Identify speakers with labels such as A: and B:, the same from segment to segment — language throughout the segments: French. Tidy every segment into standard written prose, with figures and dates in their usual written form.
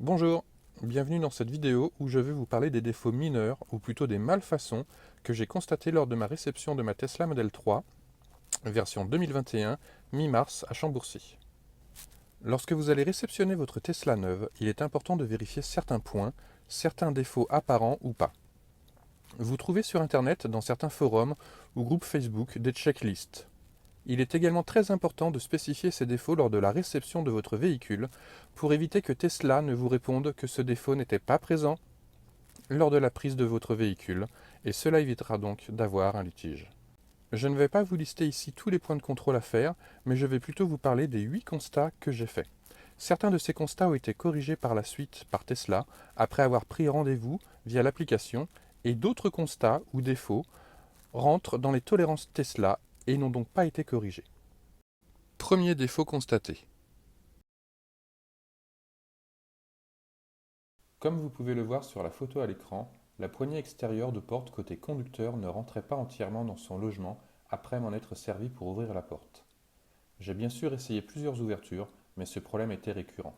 A: Bonjour, bienvenue dans cette vidéo où je vais vous parler des défauts mineurs, ou plutôt des malfaçons, que j'ai constatés lors de ma réception de ma Tesla Model 3, version 2021, mi-mars à Chambourcy. Lorsque vous allez réceptionner votre Tesla neuve, il est important de vérifier certains points, certains défauts apparents ou pas. Vous trouvez sur Internet, dans certains forums ou groupes Facebook, des checklists. Il est également très important de spécifier ces défauts lors de la réception de votre véhicule pour éviter que Tesla ne vous réponde que ce défaut n'était pas présent lors de la prise de votre véhicule, et cela évitera donc d'avoir un litige. Je ne vais pas vous lister ici tous les points de contrôle à faire, mais je vais plutôt vous parler des 8 constats que j'ai faits. Certains de ces constats ont été corrigés par la suite par Tesla, après avoir pris rendez-vous via l'application, et d'autres constats ou défauts rentrent dans les tolérances Tesla et n'ont donc pas été corrigés. Premier défaut constaté. Comme vous pouvez le voir sur la photo à l'écran, la poignée extérieure de porte côté conducteur ne rentrait pas entièrement dans son logement après m'en être servi pour ouvrir la porte. J'ai bien sûr essayé plusieurs ouvertures, mais ce problème était récurrent.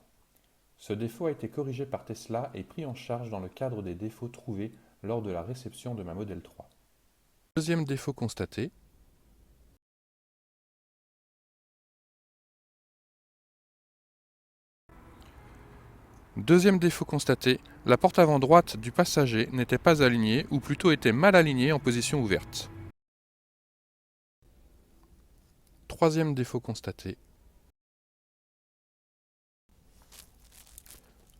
A: Ce défaut a été corrigé par Tesla et pris en charge dans le cadre des défauts trouvés lors de la réception de ma Model 3. Deuxième défaut constaté. Deuxième défaut constaté, la porte avant droite du passager n'était pas alignée, ou plutôt était mal alignée en position ouverte. Troisième défaut constaté.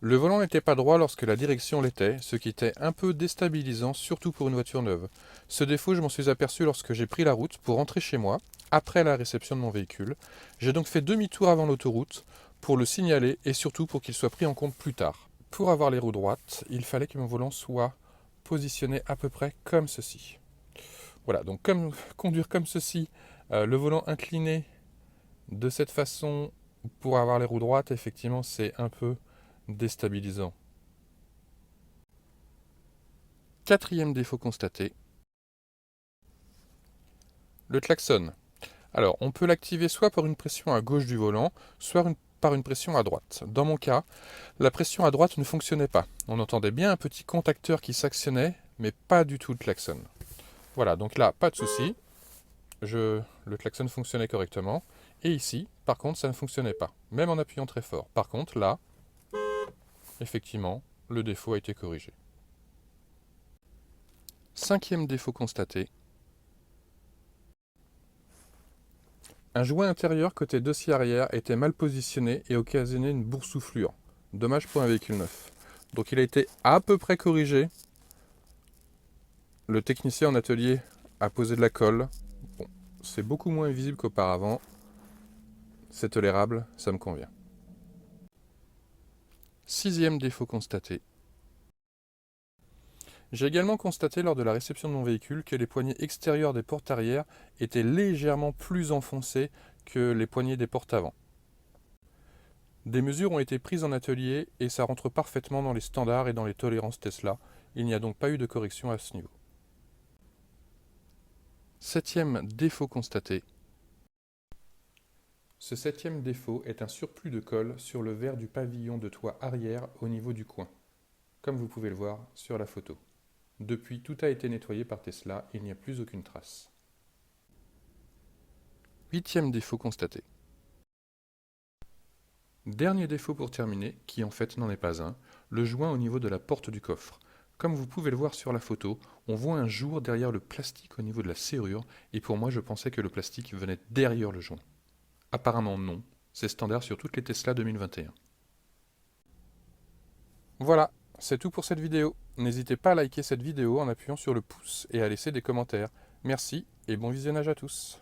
A: Le volant n'était pas droit lorsque la direction l'était, ce qui était un peu déstabilisant, surtout pour une voiture neuve. Ce défaut, je m'en suis aperçu lorsque j'ai pris la route pour rentrer chez moi, après la réception de mon véhicule. J'ai donc fait demi-tour avant l'autoroute pour le signaler et surtout pour qu'il soit pris en compte plus tard. Pour avoir les roues droites, il fallait que mon volant soit positionné à peu près comme ceci. Voilà, donc conduire comme ceci, le volant incliné de cette façon pour avoir les roues droites, effectivement, c'est un peu déstabilisant. Quatrième défaut constaté, le klaxon. Alors, on peut l'activer soit par une pression à gauche du volant, soit par une pression à droite. Dans mon cas, la pression à droite ne fonctionnait pas. On entendait bien un petit contacteur qui s'actionnait, mais pas du tout le klaxon. Voilà, donc là, pas de souci. Le klaxon fonctionnait correctement. Et ici, par contre, ça ne fonctionnait pas, même en appuyant très fort. Par contre, là, effectivement, le défaut a été corrigé. Cinquième défaut constaté, un joint intérieur côté dossier arrière était mal positionné et occasionnait une boursouflure. Dommage pour un véhicule neuf. Donc il a été à peu près corrigé. Le technicien en atelier a posé de la colle. Bon, c'est beaucoup moins visible qu'auparavant. C'est tolérable, ça me convient. Sixième défaut constaté. J'ai également constaté lors de la réception de mon véhicule que les poignées extérieures des portes arrière étaient légèrement plus enfoncées que les poignées des portes avant. Des mesures ont été prises en atelier et ça rentre parfaitement dans les standards et dans les tolérances Tesla. Il n'y a donc pas eu de correction à ce niveau. Septième défaut constaté. Ce septième défaut est un surplus de colle sur le verre du pavillon de toit arrière au niveau du coin, comme vous pouvez le voir sur la photo. Depuis, tout a été nettoyé par Tesla, il n'y a plus aucune trace. Huitième défaut constaté. Dernier défaut pour terminer, qui en fait n'en est pas un, le joint au niveau de la porte du coffre. Comme vous pouvez le voir sur la photo, on voit un jour derrière le plastique au niveau de la serrure, et pour moi je pensais que le plastique venait derrière le joint. Apparemment non, c'est standard sur toutes les Tesla 2021. Voilà, c'est tout pour cette vidéo. N'hésitez pas à liker cette vidéo en appuyant sur le pouce et à laisser des commentaires. Merci et bon visionnage à tous.